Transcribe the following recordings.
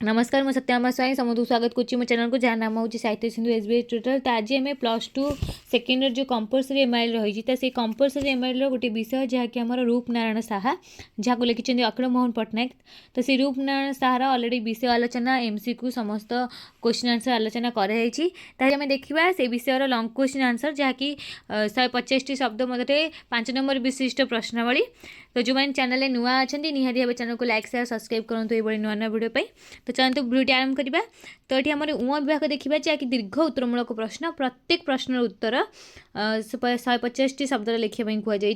नमस्कार मु सत्यामा स्वाई समस्त स्वागत करुच्ची मो चैनल को जहाँ नाम हूँ साहित्य सिंधु एसबीआई ट्यूटर। तो आज आम +2 सेकेंड जो कंपलसरी एमआईएल रही है से कंपलसरी एमआईएल गोटे विषय जहाँकि आम रूपनारायण साहा जहाँ को लिखिं अखिल मोहन पट्टनायक। तो से रूपनारायण साहार अलरेडी विषय आलोचना एमसीक्यू समस्त क्वेश्चन आंसर आलोचना कराई। आम देखा से विषय लंग क्वेश्चन आंसर जहाँकि 150 शब्द मध्य 5 नंबर विशिष्ट प्रश्नावली। तो जो मैंने चैनल नुआ अच्छा निहाती भाव चैनल को लाइक शेयर सब्सक्राइब करूँ ये नुआ नुआ वीडियो पर। तो चलते वीडियो आरंभ करवा। तो ये आम उँ विभाग देखा जहाँकि दीर्घ उत्तरमूलक प्रश्न प्रत्येक प्रश्नर उत्तर 150 शब्द लिखापी कहुई।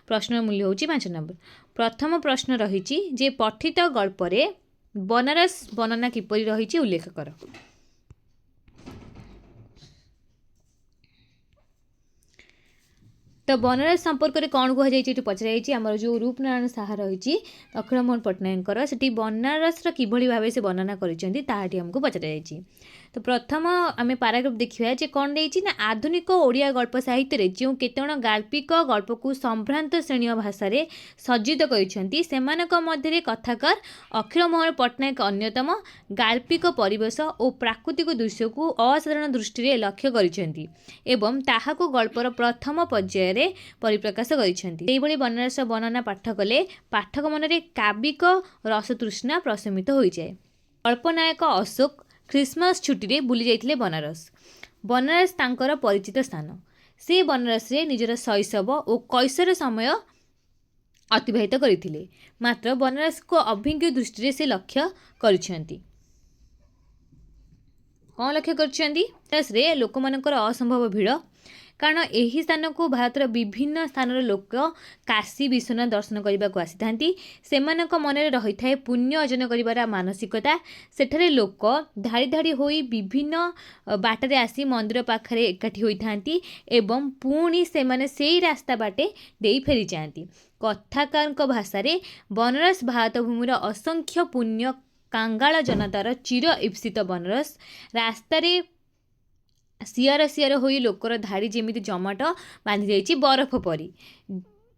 प्रश्न मूल्य हूँ 5 नंबर। प्रथम प्रश्न रही पठित गल्परे बनारस वर्णना किपरि रही उल्लेख कर। तो बनारस संपर्क में कौन कहुई पचर आमर जो रूपनारायण साहा रही अखिल मोहन पट्टनायक से बनारस किभली भाव से वर्णना करमको पचर। तो प्रथम आम पाराग्राफ देखा कौन देती ना आधुनिक ओडिया गल्प साहित्य जो केतण गाल्पिक गल्प को संभ्रांत श्रेणी भाषा सज्जित कर कथाकार अखिल मोहन पट्टनायक अन्यतम गाल्पिक परिवेश और प्राकृतिक दृश्य को असाधारण दृष्टि लक्ष्य कर गल्पर प्रथम पर्याय परिप्रकाश कर बनारस वर्णना पाठ कले पाठक मन में काव्यिक रसतृष्णा प्रशमित हो जाए। कल्पनायक अशोक ख्रिसमस छुट्टी रे बुली जाइथिले बनारस। बनारस तांकर परिचित स्थान। से बनारस रे निजर शैशव और कैशोर समय अतिबाहित करथिले। मात्र बनारस को अभिज्ञ दृष्टि से लक्ष्य करिसेंती। कौन लक्ष्य कर लोक मानकर असंभव भीड़ कारण यही स्थान को भारत विभिन्न स्थान लोक काशी विश्वनाथ दर्शन करने को आसी था। मन में रही है पुण्य अर्जन कर मानसिकता। सेठरे लोक धाड़ी धाड़ी हो विभिन्न बाटरे आसी मंदिर पाखरे एकाठी होती एवं पुणी से रास्ता बाटे दे फेरी जाती। कथाकार भाषा बनारस भारत भूमिर असंख्य पुण्य कांगाल जनतार चिर ईप्सित बनारस रास्तारे सियार सियार हो लोकर धाड़ी जमी जमाट बांधि जाइए बरफ परी।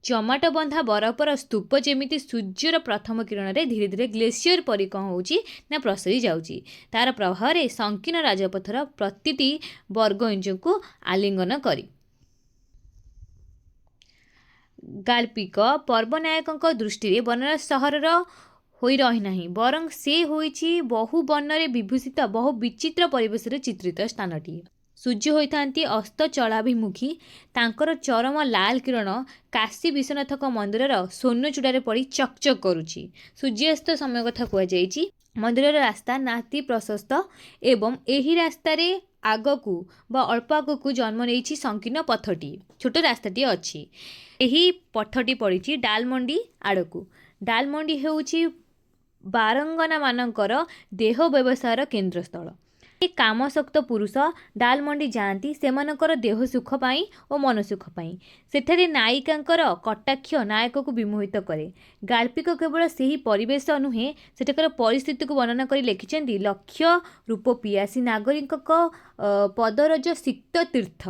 जमाट बंधा बरफर स्तूप जमी सूर्यर प्रथम किरण में धीरे धीरे ग्लेशियर परी कौन हो प्रसरी जाऊँगी। तार प्रभाव संकीर्ण राजपथर प्रतिटी वर्ग इंच को आलिंगन करी गाल्पिक पर्वनायकों दृष्टि बनारस सहर होई रही नहीं बरं से होइछि बहु वर्णरे विभूषित बहु विचित्र परिवेश चित्रित स्थानटी। सूर्य होती अस्त चलाभिमुखी तांकर चरम लाल किरण काशी विश्वनाथ मंदिर सोन चूड़ारे पड़ी चकचक करुछि। सूर्यास्त समय कथा कहुई। मंदिर रास्ता नाती प्रशस्त एवं एही रास्तारे आगकू बा अल्प आगकू जन्म नहीं संकीर्ण पथटी छोट रास्ताटी अच्छी। एही पथटी पड़ी डालमंडी आड़कू। डालमंडी होउछि बारंगना मानकर देह व्यवसायर केन्द्रस्थल। कामशक्त पुरुष डालमंडी जाती सेमानकर देह सुख पाई और मन सुख पाई। सेठारे नायिकांकर कटाक्ष नायक को विमोहित करे। गाल्पिक केवल सही परिवेश नुहे सेठाकर परिस्थिति को वर्णना कर लिखिं लक्ष्य रूप पियासी नागरिक पदरज सिक्त तीर्थ।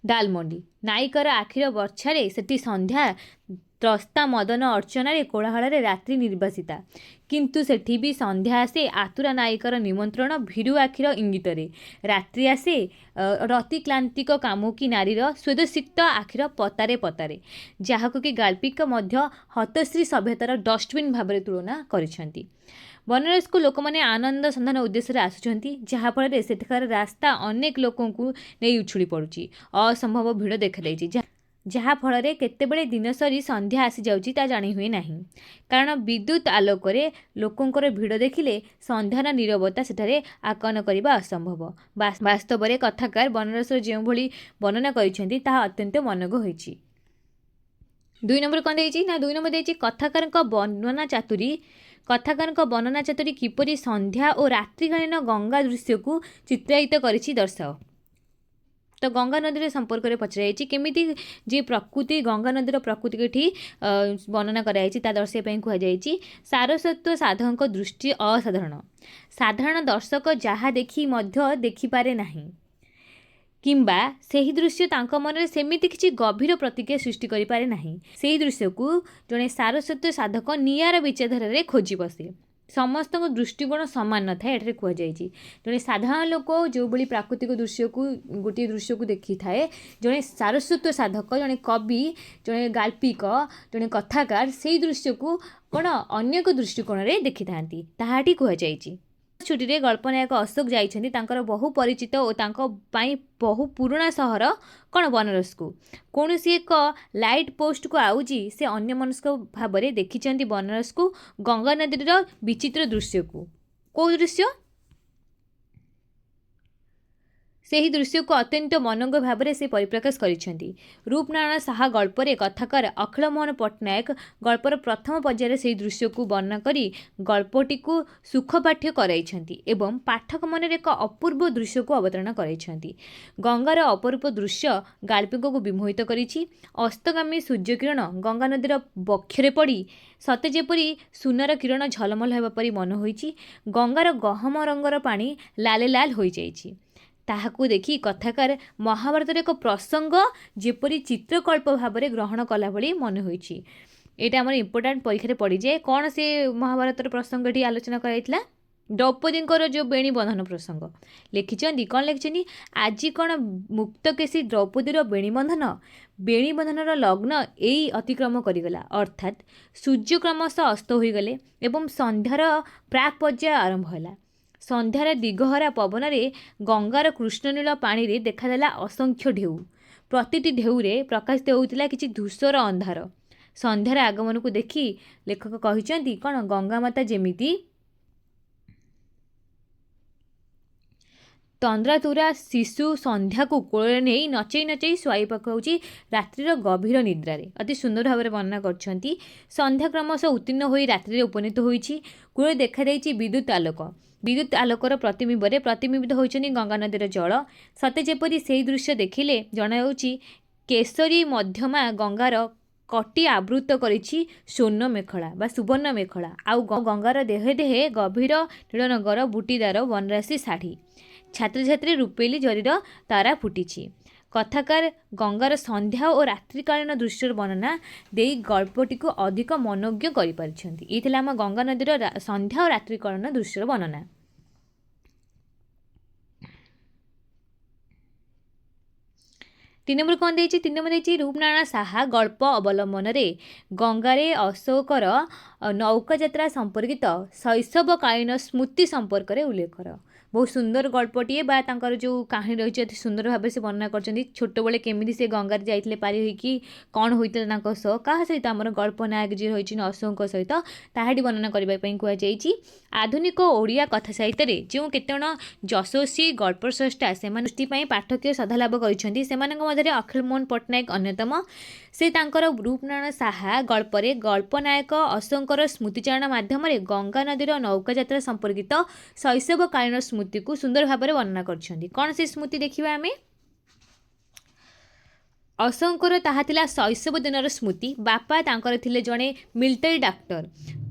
डालमंडी नायिकर आखिर वर्षारे सेठी संध्या त्रस्ता मदन अर्चनारे कोलाहल रात्रि निर्वासिता किंतु सेठी भी संध्या आसे आतुरा नायिकर निमंत्रण भीरु आखिर इंगित रात्रि आसे रति क्लांतिक कामुकी नारीर स्वेदसिक्त आखिर पतारे पतारे जहाक कि गाल्पिक मध्य हतश्री सभ्यतार डस्टबिन भाव तुलना करिसेंती। बनारस को लोक मैंने आनंद संधान उद्देश्य आसुचंती जहाँफल सेठार रास्ता अनेक लोकों को नहीं उछुड़ी पड़ुची असंभव भीड़ देखा जहाँफल केतेबेले दिन सरी संध्या आसी जाउची ता जानी हुए नहीं कारण विद्युत आलोक लोकंकर भीड़ देखिले संध्यार नीरवता सेठारे आकलन करने असंभव। वास्तव में कथाकार बनारस जो भली वर्णना करिसेंती ताहा अत्यंत मनोज्ञ होइछि। 2 नंबर कौन देइछि ना 2 नंबर देइछि कथाकार वर्णना चातुरी। कथाकार वर्णना चातुरी किपरि संध्या और रात्रिकालीन गंगा दृश्य को चित्रायित करिछि दर्शाओ। तो गंगा नदी संपर्क में पचर केमिति जे प्रकृति गंगा नदीर प्रकृति की वर्णना कराई दर्शाई कहुई। सारस्वत साधक दृष्टि असाधारण साधारण दर्शक जहाँ देखी देखिपारे नहीं किंबा ସେହି दृश्य तांको मनरे सेमिति किछि गभीर प्रतिक्रिया सृष्टि करि पारे नाही। ସେହି दृश्यକୁ जणे सारस्वत साधक नियार विचारधारारे खोजी बसे। समस्त दृष्टिकोण समान न थाए एठारे कुहा जायछि। जणे साधारण लोक जो भली प्राकृतिक दृश्यକୁ गोटे दृश्यକୁ देखि थाए, जणे सारस्वत साधक, जणे कवि, जणे गाल्पिक, जणे कथाकार सेही दृश्यକୁ कोन अन्य एक दृष्टिकोणरे देखि थांती, ताहाटी कुहा जायछि। छुट्टी रे गल्पनायक अशोक जाइछन्ति तांकर बहु परिचित और तांको पाई बहु पुराणा सहर कौन बनारस को कौनसी एक लाइट पोस्ट को आउजी से अन्य मनस्क भाव में देखिछन्ति बनारस को गंगा नदी रो विचित्र दृश्य को। कौ दृश्य? ସେହି ଦୃଶ୍ୟକୁ ଅତ୍ୟନ୍ତ ମନୋଜ୍ଞ ଭାବରେ ସେ ପରିପ୍ରକାଶ କରିଛନ୍ତି। ରୂପନାରାୟଣ ସାହା ଗଳ୍ପରେ କଥାକାର ଅଖିଳ ମୋହନ ପଟ୍ଟନାୟକ ଗଳ୍ପର ପ୍ରଥମ ପର୍ଯ୍ୟାୟରେ ସେହି ଦୃଶ୍ୟକୁ ବର୍ଣ୍ଣନା କରି ଗଳ୍ପଟିକୁ ସୁଖପାଠ୍ୟ କରାଇଛନ୍ତି ଏବଂ ପାଠକ ମନରେ ଏକ ଅପୂର୍ବ ଦୃଶ୍ୟକୁ ଅବତରଣ କରାଇଛନ୍ତି। ଗଙ୍ଗାର ଅପରୂପ ଦୃଶ୍ୟ ଗାଳ୍ପିକକୁ ବିମୋହିତ କରିଛି। ଅସ୍ତଗାମୀ ସୂର୍ଯ୍ୟକିରଣ ଗଙ୍ଗା ନଦୀର ବକ୍ଷରେ ପଡ଼ି ସତେ ଯେପରି ସୁନାର କିରଣ ଝଲମଲ ହେବା ପରି ମନ ହୋଇଛି। ଗଙ୍ଗାର ଗହମ ରଙ୍ଗର ପାଣି ଲାଲେ ଲାଲ ହୋଇଯାଇଛି। ତାହାକୁ ଦେଖି କଥାକାର ମହାଭାରତର ଏକ ପ୍ରସଙ୍ଗ ଯେପରି ଚିତ୍ରକଳ୍ପ ଭାବରେ ଗ୍ରହଣ କଲା ଭଳି ମନେ ହୋଇଛି। ଏଇଟା ଆମର ଇମ୍ପୋର୍ଟାଣ୍ଟ ପରୀକ୍ଷାରେ ପଡ଼ିଯାଏ। କ'ଣ ସେ ମହାଭାରତର ପ୍ରସଙ୍ଗଟି ଆଲୋଚନା କରାଯାଇଥିଲା? ଦ୍ରୌପଦୀଙ୍କର ଯେଉଁ ବେଣୀ ବନ୍ଧନ ପ୍ରସଙ୍ଗ ଲେଖିଛନ୍ତି। କ'ଣ ଲେଖିଛନ୍ତି? ଆଜି କ'ଣ ମୁକ୍ତକେଶୀ ଦ୍ରୌପଦୀର ବେଣୀ ବନ୍ଧନ? ବେଣୀ ବନ୍ଧନର ଲଗ୍ନ ଏଇ ଅତିକ୍ରମ କରିଗଲା, ଅର୍ଥାତ୍ ସୂର୍ଯ୍ୟ କ୍ରମଶଃ ଅସ୍ତ ହୋଇଗଲେ ଏବଂ ସନ୍ଧ୍ୟାର ପ୍ରାକ୍ ପର୍ଯ୍ୟାୟ ଆରମ୍ଭ ହେଲା। ସନ୍ଧ୍ୟାର ଦିଗହରା ପବନରେ ଗଙ୍ଗାର କୃଷ୍ଣନୀଳ ପାଣିରେ ଦେଖାଦେଲା ଅସଂଖ୍ୟ ଢେଉ। ପ୍ରତିଟି ଢେଉରେ ପ୍ରକାଶିତ ହେଉଥିଲା କିଛି ଧୂସର ଅନ୍ଧାର। ସନ୍ଧ୍ୟାର ଆଗମନକୁ ଦେଖି ଲେଖକ କହିଛନ୍ତି କ'ଣ? ଗଙ୍ଗାମାତା ଯେମିତି ତନ୍ଦ୍ରାତୁରା ଶିଶୁ ସନ୍ଧ୍ୟାକୁ କୋଳରେ ନେଇ ନଚେଇ ନଚେଇ ଶୁଆଇ ପକାଉଛି ରାତ୍ରିର ଗଭୀର ନିଦ୍ରାରେ। ଅତି ସୁନ୍ଦର ଭାବରେ ବର୍ଣ୍ଣନା କରିଛନ୍ତି। ସନ୍ଧ୍ୟା କ୍ରମଶଃ ଉତ୍ତୀର୍ଣ୍ଣ ହୋଇ ରାତ୍ରିରେ ଉପନୀତ ହୋଇଛି। କୂଳରେ ଦେଖାଯାଇଛି ବିଦ୍ୟୁତ୍ ଆଲୋକ। ବିଦ୍ୟୁତ୍ ଆଲୋକର ପ୍ରତିବିମ୍ବରେ ପ୍ରତିବିମ୍ବିତ ହୋଇଛନ୍ତି ଗଙ୍ଗାନଦୀର ଜଳ। ସତେ ଯେପରି ସେହି ଦୃଶ୍ୟ ଦେଖିଲେ ଜଣାଯାଉଛି କେଶରୀ ମଧ୍ୟମା ଗଙ୍ଗାର କଟି ଆବୃତ କରିଛି ସ୍ୱର୍ଣ୍ଣ ମେଖଳା ବା ସୁବର୍ଣ୍ଣ ମେଖଳା। ଆଉ ଗଙ୍ଗାର ଦେହେ ଦେହେ ଗଭୀର ନୀଳନଗର ବୁଟିଦାର ବନରାଶି ଶାଢ଼ୀ। ଛାତ୍ରଛାତ୍ରୀ ରୂପେଲି ଜରିର ତାରା ଫୁଟିଛି। କଥାକାର ଗଙ୍ଗାର ସନ୍ଧ୍ୟା ଓ ରାତ୍ରିକାଳୀନ ଦୃଶ୍ୟର ବର୍ଣ୍ଣନା ଦେଇ ଗଳ୍ପଟିକୁ ଅଧିକ ମନୋଜ୍ଞ କରିପାରିଛନ୍ତି। ଏଇ ଥିଲା ଆମ ଗଙ୍ଗା ନଦୀର ସନ୍ଧ୍ୟା ଓ ରାତ୍ରିକାଳୀନ ଦୃଶ୍ୟର ବର୍ଣ୍ଣନା। ତିନି ନମ୍ବର କ'ଣ ଦେଇଛି? ତିନି ନମ୍ବର ଦେଇଛି ରୂପନାରାୟଣ ସାହା ଗଳ୍ପ ଅବଲମ୍ବନରେ ଗଙ୍ଗାରେ ଅଶୋକର ନୌକାଯାତ୍ରା ସମ୍ପର୍କିତ ଶୈଶବକାଳୀନ ସ୍ମୃତି ସମ୍ପର୍କରେ ଉଲ୍ଲେଖ କର। ବହୁତ ସୁନ୍ଦର ଗଳ୍ପଟିଏ ବା ତାଙ୍କର ଯେଉଁ କାହାଣୀ ରହିଛି ଅତି ସୁନ୍ଦର ଭାବରେ ସେ ବର୍ଣ୍ଣନା କରିଛନ୍ତି। ଛୋଟବେଳେ କେମିତି ସେ ଗଙ୍ଗାରେ ଯାଇଥିଲେ ପାରି ହୋଇକି, କ'ଣ ହୋଇଥିଲା ତାଙ୍କ ସହ, କାହା ସହିତ, ଆମର ଗଳ୍ପ ନାୟକ ଯିଏ ରହିଛି ଅଶୋକଙ୍କ ସହିତ, ତାହାଟି ବର୍ଣ୍ଣନା କରିବା ପାଇଁ କୁହାଯାଇଛି। ଆଧୁନିକ ଓଡ଼ିଆ କଥା ସାହିତ୍ୟରେ ଯେଉଁ କେତେଜଣ ଯଶସ୍ୱୀ ଗଳ୍ପ ସ୍ରଷ୍ଟା ସେମାନେ ଦୃଷ୍ଟି ପାଇଁ ପାଠକୀୟ ଶ୍ରଦ୍ଧା ଲାଭ କରିଛନ୍ତି, ସେମାନଙ୍କ ମଧ୍ୟରେ ଅଖିଳ ମୋହନ ପଟ୍ଟନାୟକ ଅନ୍ୟତମ। ସେ ତାଙ୍କର ରୂପନାରାୟଣ ସାହା ଗଳ୍ପରେ ଗଳ୍ପନାୟକ ଅଶୋକଙ୍କର ସ୍ମୃତିଚାରଣ ମାଧ୍ୟମରେ ଗଙ୍ଗା ନଦୀର ନୌକାଯାତ୍ରା ସମ୍ପର୍କିତ ଶୈଶବକାଳୀନ ସ୍ମୃତିକୁ ସୁନ୍ଦର ଭାବରେ ବର୍ଣ୍ଣନା କରିଛନ୍ତି। କ'ଣ ସେ ସ୍ମୃତି ଦେଖିବା ଆମେ? ଅଶୋକଙ୍କର ତାହା ଥିଲା ଶୈଶବ ଦିନର ସ୍ମୃତି। ବାପା ତାଙ୍କର ଥିଲେ ଜଣେ ମିଲିଟାରୀ ଡାକ୍ତର।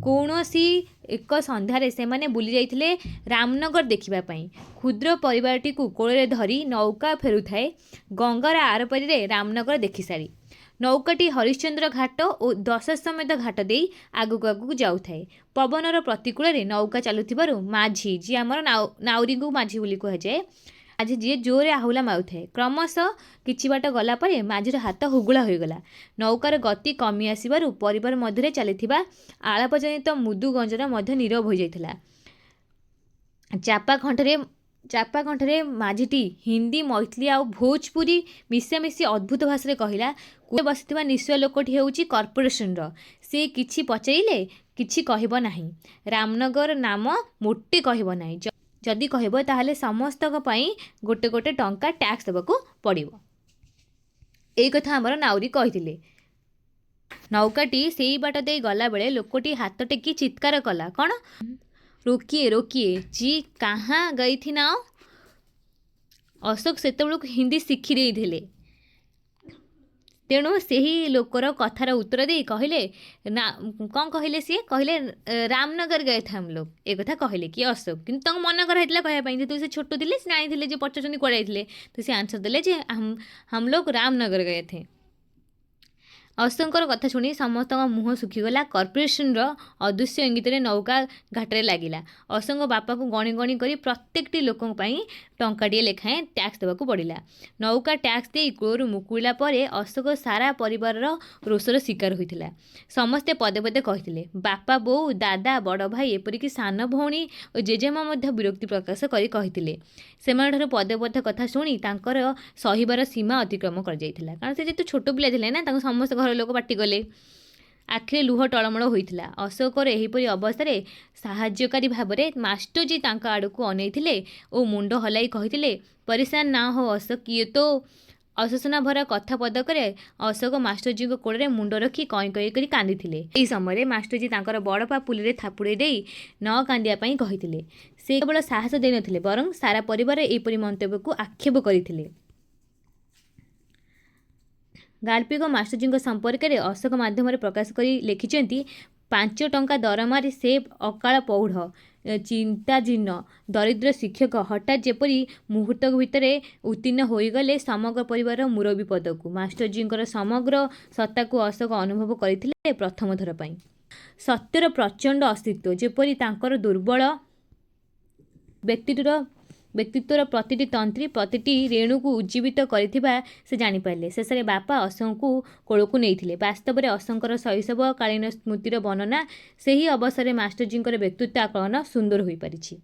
କୌଣସି ଏକ ସନ୍ଧ୍ୟାରେ ସେମାନେ ବୁଲି ଯାଇଥିଲେ ରାମନଗର ଦେଖିବା ପାଇଁ। କ୍ଷୁଦ୍ର ପରିବାରଟିକୁ କୋଳରେ ଧରି ନୌକା ଫେରୁଥାଏ ଗଙ୍ଗାର ଆରପାରିରେ ରାମନଗର ଦେଖିସାରି। ନୌକାଟି ହରିଶ୍ଚନ୍ଦ୍ର ଘାଟ ଓ ଦଶାଶ୍ୱମେଧ ଘାଟ ଦେଇ ଆଗକୁ ଆଗକୁ ଯାଉଥାଏ। ପବନର ପ୍ରତିକୂଳରେ ନୌକା ଚାଲୁଥିବାରୁ ମାଝି, ଯିଏ ଆମର ନାଉରୀଙ୍କୁ ମାଝି ବୋଲି କୁହାଯାଏ, ମାଝି ଯିଏ ଜୋରରେ ଆହୁଲା ମାରୁଥାଏ। କ୍ରମଶଃ କିଛି ବାଟ ଗଲା ପରେ ମାଝିର ହାତ ହୁଗୁଳା ହୋଇଗଲା। ନୌକାର ଗତି କମି ଆସିବାରୁ ପରିବାର ମଧ୍ୟରେ ଚାଲିଥିବା ଆଳାପଜନିତ ମୃଦୁ ଗଞ୍ଜନ ମଧ୍ୟ ନୀରବ ହୋଇଯାଇଥିଲା। ଚାପା କଣ୍ଠରେ ମାଝିଟି ହିନ୍ଦୀ, ମୈଥିଲି ଆଉ ଭୋଜପୁରୀ ମିଶାମିଶି ଅଦ୍ଭୁତ ଭାଷାରେ କହିଲା, କୂଳରେ ବସିଥିବା ନିଶ୍ଚୟ ଲୋକଟି ହେଉଛି କର୍ପୋରେସନର। ସେ କିଛି ପଚାରିଲେ କିଛି କହିବ ନାହିଁ। ରାମନଗର ନାମ ମୋଟେ କହିବ ନାହିଁ। ଯଦି କହିବ ତାହେଲେ ସମସ୍ତଙ୍କ ପାଇଁ ଗୋଟେ ଗୋଟେ ଟଙ୍କା ଟ୍ୟାକ୍ସ ଦେବାକୁ ପଡ଼ିବ। ଏଇ କଥା ଆମର ନାଉରୀ କହିଥିଲେ। ନୌକାଟି ସେଇ ବାଟ ଦେଇ ଗଲାବେଳେ ଲୋକଟି ହାତ ଟେକି ଚିତ୍କାର କଲା, କ'ଣ? ରୋକିଏ ରୋକିଏ, ଜି କାହାଁ ଗଇ ଥି ନାଓ। ଅଶୋକ ସେତେବେଳକୁ ହିନ୍ଦୀ ଶିଖି ଦେଇଥିଲେ, तेणु ସେହି ଲୋକର କଥାର ଉତ୍ତର ଦେଇ କହିଲେ ନା କ'ଣ କହିଲେ ସିଏ କହିଲେ ରାମନଗର ଗଏ थे हम लोग ଏ କଥା କହିଲେ କି ଅଶୋକ। କିନ୍ତୁ ତାଙ୍କୁ ମନେ କରାହେଇଥିଲା କହିବା ପାଇଁ ଯେହେତୁ ସେ ଛୋଟ ଥିଲେ ସେ ଜାଣିଥିଲେ ଯେ ପଚାରୁଛନ୍ତି କୁଆଡ଼େ ଯାଇଥିଲେ ତ ସେ ଆନ୍ସର ଦେଲେ ଯେ हम लोग ରାମନଗର ଗଏ थे। ଅଶୋକଙ୍କର କଥା ଶୁଣି ସମସ୍ତଙ୍କ ମୁହଁ ଶୁଖିଗଲା। କର୍ପୋରେସନର ଅଦୃଶ୍ୟ ଇଙ୍ଗିତରେ ନୌକା ଘାଟରେ ଲାଗିଲା। ଅଶୋକଙ୍କ ବାପାକୁ ଗଣି ଗଣି କରି ପ୍ରତ୍ୟେକଟି ଲୋକଙ୍କ ପାଇଁ ଟଙ୍କାଟିଏ ଲେଖାଏଁ ଟ୍ୟାକ୍ସ ଦେବାକୁ ପଡ଼ିଲା। ନୌକା ଟ୍ୟାକ୍ସ ଦେଇ କୂଳରୁ ମୁକୁଳିଲା ପରେ ଅଶୋକ ସାରା ପରିବାରର ରୋଷର ଶିକାର ହୋଇଥିଲା। ସମସ୍ତେ ପଦେ ପଦେ କହିଥିଲେ। ବାପା, ବୋଉ, ଦାଦା, ବଡ଼ ଭାଇ ଏପରିକି ସାନ ଭଉଣୀ ଓ ଜେଜେମା ମଧ୍ୟ ବିରକ୍ତି ପ୍ରକାଶ କରି କହିଥିଲେ। ସେମାନଙ୍କଠାରୁ ପଦେ ପଦେ କଥା ଶୁଣି ତାଙ୍କର ସହିବାର ସୀମା ଅତିକ୍ରମ କରାଯାଇଥିଲା। କାରଣ ସେ ଯେହେତୁ ଛୋଟ ପିଲା ଥିଲେ ନା, ତାଙ୍କୁ ସମସ୍ତେ ଘର ଲୋକ ପାଟି କଲେ। ଆଖିରେ ଲୁହ ଟଳମଳ ହୋଇଥିଲା। ଅଶୋକର ଏହିପରି ଅବସ୍ଥାରେ ସାହାଯ୍ୟକାରୀ ଭାବରେ ମାଷ୍ଟରଜୀ ତାଙ୍କ ଆଡ଼କୁ ଅନେଇଥିଲେ ଓ ମୁଣ୍ଡ ହଲାଇ କହିଥିଲେ, ପରିଶାନ ନା ହୋ ଅଶୋକ, ଇଏ ତ ଅଶୋଚନା ଭରା କଥା ପଦକରେ ଅଶୋକ ମାଷ୍ଟରଜୀଙ୍କ କୋଳରେ ମୁଣ୍ଡ ରଖି କଇଁ କଇଁ କରି କାନ୍ଦିଥିଲେ। ଏହି ସମୟରେ ମାଷ୍ଟରଜୀ ତାଙ୍କର ବଡ଼ ପାପୁଲିରେ ଥାପୁଡ଼େଇ ଦେଇ ନ କାନ୍ଦିବା ପାଇଁ କହିଥିଲେ। ସେ କେବଳ ସାହସ ଦେଇନଥିଲେ ବରଂ ସାରା ପରିବାର ଏହିପରି ମନ୍ତବ୍ୟକୁ ଆକ୍ଷେପ କରିଥିଲେ। ଗାଳ୍ପିକ ମାଷ୍ଟରଜୀଙ୍କ ସମ୍ପର୍କରେ ଅଶୋକ ମାଧ୍ୟମରେ ପ୍ରକାଶ କରି ଲେଖିଛନ୍ତି, 5 ଟଙ୍କା ଦରମାରେ ସେ ଅକାଳ ପୌଢ଼, ଚିନ୍ତାଜୀର୍ଣ୍ଣ, ଦରିଦ୍ର ଶିକ୍ଷକ ହଠାତ୍ ଯେପରି ମୁହୂର୍ତ୍ତକ ଭିତରେ ଉତ୍ତୀର୍ଣ୍ଣ ହୋଇଗଲେ ସମଗ୍ର ପରିବାରର ମୁରବୀ ପଦକୁ। ମାଷ୍ଟରଜୀଙ୍କର ସମଗ୍ର ସତ୍ତାକୁ ଅଶୋକ ଅନୁଭବ କରିଥିଲେ ପ୍ରଥମ ଥର ପାଇଁ। ସତ୍ୟର ପ୍ରଚଣ୍ଡ ଅସ୍ତିତ୍ୱ ଯେପରି ତାଙ୍କର ଦୁର୍ବଳ ବ୍ୟକ୍ତିତ୍ୱର ପ୍ରତିଟି ତନ୍ତ୍ରୀ ପ୍ରତିଟି ରେଣୁକୁ ଉଜ୍ଜୀବିତ କରିଥିବା ସେ ଜାଣିପାରିଲେ। ଶେଷରେ ବାପା ଅଶୋକଙ୍କୁ କୋଳକୁ ନେଇଥିଲେ। ବାସ୍ତବରେ ଅଶୋକଙ୍କର ଶୈଶବକାଳୀନ ସ୍ମୃତିର ବର୍ଣ୍ଣନା ସେହି ଅବସରରେ ମାଷ୍ଟରଜୀଙ୍କର ବ୍ୟକ୍ତିତ୍ୱ ଆକଳନ ସୁନ୍ଦର ହୋଇପାରିଛି।